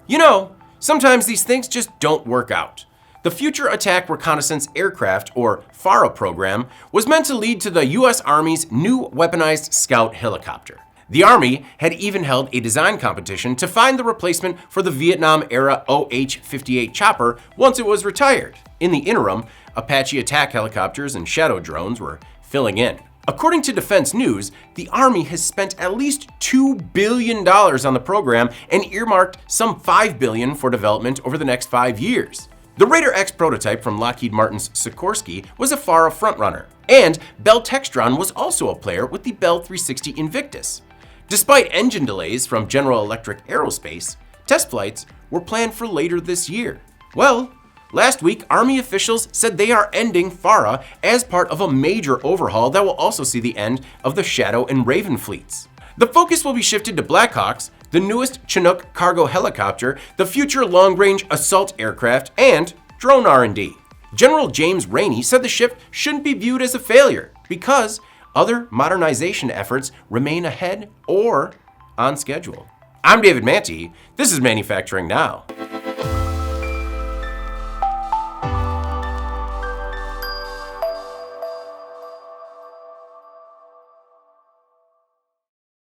You know, sometimes these things just don't work out. The Future Attack Reconnaissance Aircraft, or FARA program, was meant to lead to the US Army's new weaponized scout helicopter. The Army had even held a design competition to find the replacement for the Vietnam-era OH-58 chopper once it was retired. In the interim, Apache attack helicopters and shadow drones were filling in. According to Defense News, the Army has spent at least $2 billion on the program and earmarked some $5 billion for development over the next 5 years. The Raider X prototype from Lockheed Martin's Sikorsky was a FARA frontrunner, and Bell Textron was also a player with the Bell 360 Invictus. Despite engine delays from General Electric Aerospace, test flights were planned for later this year. Well, last week, Army officials said they are ending FARA as part of a major overhaul that will also see the end of the Shadow and Raven fleets. The focus will be shifted to Blackhawks, the newest Chinook cargo helicopter, the future long-range assault aircraft, and drone R&D. General James Rainey said the shift shouldn't be viewed as a failure because other modernization efforts remain ahead or on schedule. I'm David Manti. This is Manufacturing Now.